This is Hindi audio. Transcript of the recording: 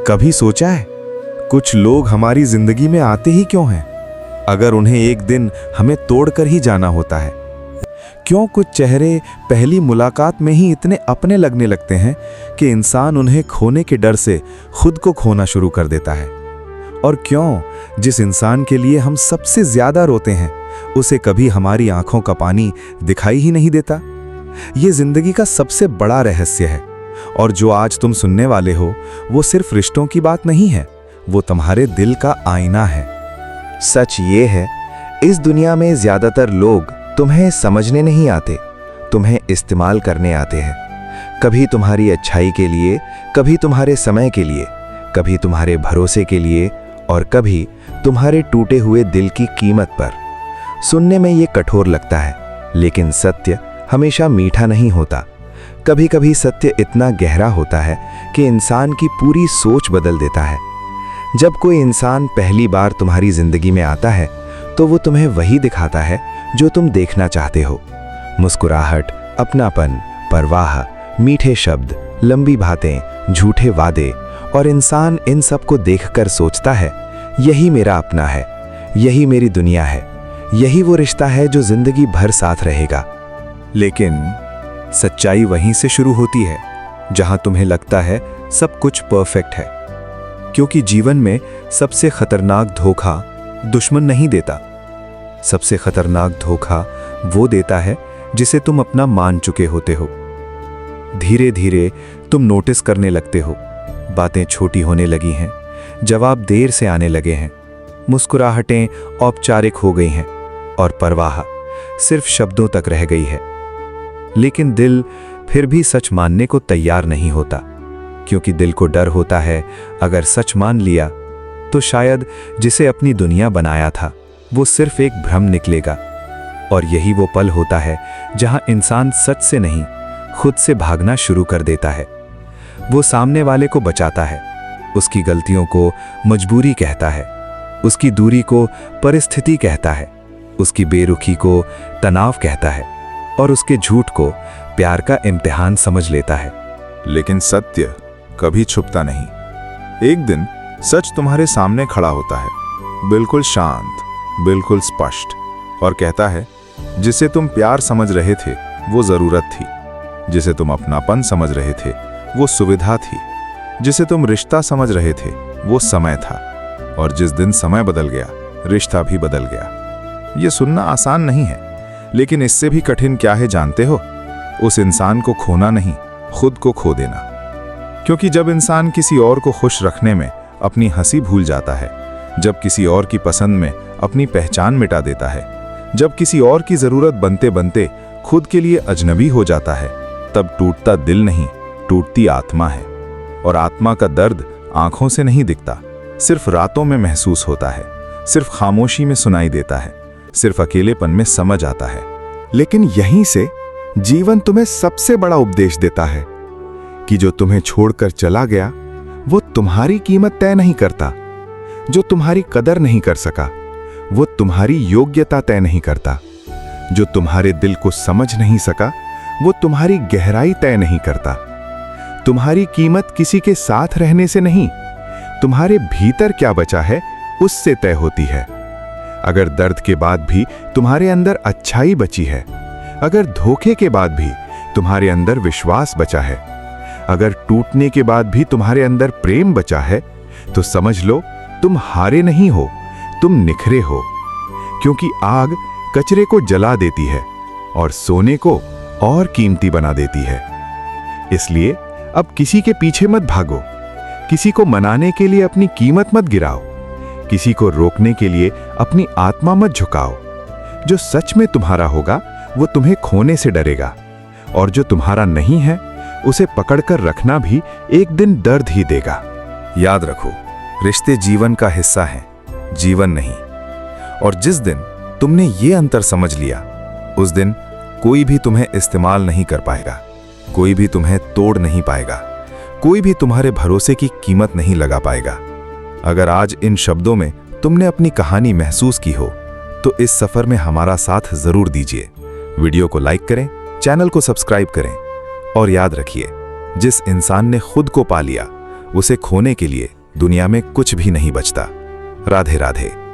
कभी सोचा है कुछ लोग हमारी जिंदगी में आते ही क्यों हैं? अगर उन्हें एक दिन हमें तोड़कर ही जाना होता है। क्यों कुछ चेहरे पहली मुलाकात में ही इतने अपने लगने लगते हैं कि इंसान उन्हें खोने के डर से खुद को खोना शुरू कर देता है? और क्यों जिस इंसान के लिए हम सबसे ज्यादा रोते हैं उसे कभी हमारी आंखों का पानी दिखाई ही नहीं देता? ये जिंदगी का सबसे बड़ा रहस्य है। और जो आज तुम सुनने वाले हो वो सिर्फ रिश्तों की बात नहीं है, वो तुम्हारे दिल का आईना है। सच ये है, इस दुनिया में ज्यादातर लोग तुम्हें समझने नहीं आते, तुम्हें इस्तेमाल करने आते हैं। कभी तुम्हारी अच्छाई के लिए, कभी तुम्हारे समय के लिए, कभी तुम्हारे भरोसे के लिए और कभी तुम्हारे टूटे हुए दिल की कीमत पर। सुनने में ये कठोर लगता है, लेकिन सत्य हमेशा मीठा नहीं होता। कभी कभी सत्य इतना गहरा होता है कि इंसान की पूरी सोच बदल देता है। जब कोई इंसान पहली बार तुम्हारी जिंदगी में आता है तो वो तुम्हें वही दिखाता है जो तुम देखना चाहते हो। मुस्कुराहट, अपनापन, परवाह, मीठे शब्द, लंबी बातें, झूठे वादे, और इंसान इन सब को देखकर सोचता है यही मेरा अपना है, यही मेरी दुनिया है, यही वो रिश्ता है जो जिंदगी भर साथ रहेगा। लेकिन सच्चाई वहीं से शुरू होती है जहां तुम्हें लगता है सब कुछ परफेक्ट है। क्योंकि जीवन में सबसे खतरनाक धोखा दुश्मन नहीं देता, सबसे खतरनाक धोखा वो देता है जिसे तुम अपना मान चुके होते हो। धीरे धीरे तुम नोटिस करने लगते हो, बातें छोटी होने लगी हैं, जवाब देर से आने लगे हैं, मुस्कुराहटें औपचारिक हो गई हैं और परवाह सिर्फ शब्दों तक रह गई है। लेकिन दिल फिर भी सच मानने को तैयार नहीं होता, क्योंकि दिल को डर होता है अगर सच मान लिया तो शायद जिसे अपनी दुनिया बनाया था वो सिर्फ एक भ्रम निकलेगा। और यही वो पल होता है जहां इंसान सच से नहीं खुद से भागना शुरू कर देता है। वो सामने वाले को बचाता है, उसकी गलतियों को मजबूरी कहता है, उसकी दूरी को परिस्थिति कहता है, उसकी बेरुखी को तनाव कहता है और उसके झूठ को प्यार का इम्तिहान समझ लेता है। लेकिन सत्य कभी छुपता नहीं। एक दिन सच तुम्हारे सामने खड़ा होता है, बिल्कुल शांत, बिल्कुल स्पष्ट, और कहता है जिसे तुम प्यार समझ रहे थे वो जरूरत थी, जिसे तुम अपनापन समझ रहे थे वो सुविधा थी, जिसे तुम रिश्ता समझ रहे थे वो समय था, और जिस दिन समय बदल गया रिश्ता भी बदल गया। ये सुनना आसान नहीं है, लेकिन इससे भी कठिन क्या है जानते हो? उस इंसान को खोना नहीं, खुद को खो देना। क्योंकि जब इंसान किसी और को खुश रखने में अपनी हंसी भूल जाता है, जब किसी और की पसंद में अपनी पहचान मिटा देता है, जब किसी और की जरूरत बनते बनते खुद के लिए अजनबी हो जाता है, तब टूटता दिल नहीं, टूटती आत्मा है। और आत्मा का दर्द आंखों से नहीं दिखता, सिर्फ रातों में महसूस होता है, सिर्फ खामोशी में सुनाई देता है, सिर्फ अकेलेपन में समझ आता है। लेकिन यहीं से जीवन तुम्हें सबसे बड़ा उपदेश देता है कि जो तुम्हें छोड़कर चला गया वो तुम्हारी कीमत तय नहीं करता, जो तुम्हारी कदर नहीं कर सका वो तुम्हारी योग्यता तय नहीं करता, जो तुम्हारे दिल को समझ नहीं सका वो तुम्हारी गहराई तय नहीं करता। तुम्हारी कीमत किसी के साथ रहने से नहीं, तुम्हारे भीतर क्या बचा है उससे तय होती है। अगर दर्द के बाद भी तुम्हारे अंदर अच्छाई बची है, अगर धोखे के बाद भी तुम्हारे अंदर विश्वास बचा है, अगर टूटने के बाद भी तुम्हारे अंदर प्रेम बचा है, तो समझ लो तुम हारे नहीं हो, तुम निखरे हो। क्योंकि आग कचरे को जला देती है और सोने को और कीमती बना देती है। इसलिए अब किसी के पीछे मत भागो, किसी को मनाने के लिए अपनी कीमत मत गिराओ, किसी को रोकने के लिए अपनी आत्मा मत झुकाओ। जो सच में तुम्हारा होगा वो तुम्हें खोने से डरेगा, और जो तुम्हारा नहीं है उसे पकड़कर रखना भी एक दिन दर्द ही देगा। याद रखो, रिश्ते जीवन का हिस्सा हैं, जीवन नहीं। और जिस दिन तुमने ये अंतर समझ लिया, उस दिन कोई भी तुम्हें इस्तेमाल नहीं कर पाएगा, कोई भी तुम्हें तोड़ नहीं पाएगा, कोई भी तुम्हारे भरोसे की कीमत नहीं लगा पाएगा। अगर आज इन शब्दों में तुमने अपनी कहानी महसूस की हो तो इस सफर में हमारा साथ जरूर दीजिए। वीडियो को लाइक करें, चैनल को सब्सक्राइब करें और याद रखिए, जिस इंसान ने खुद को पा लिया उसे खोने के लिए दुनिया में कुछ भी नहीं बचता। राधे राधे।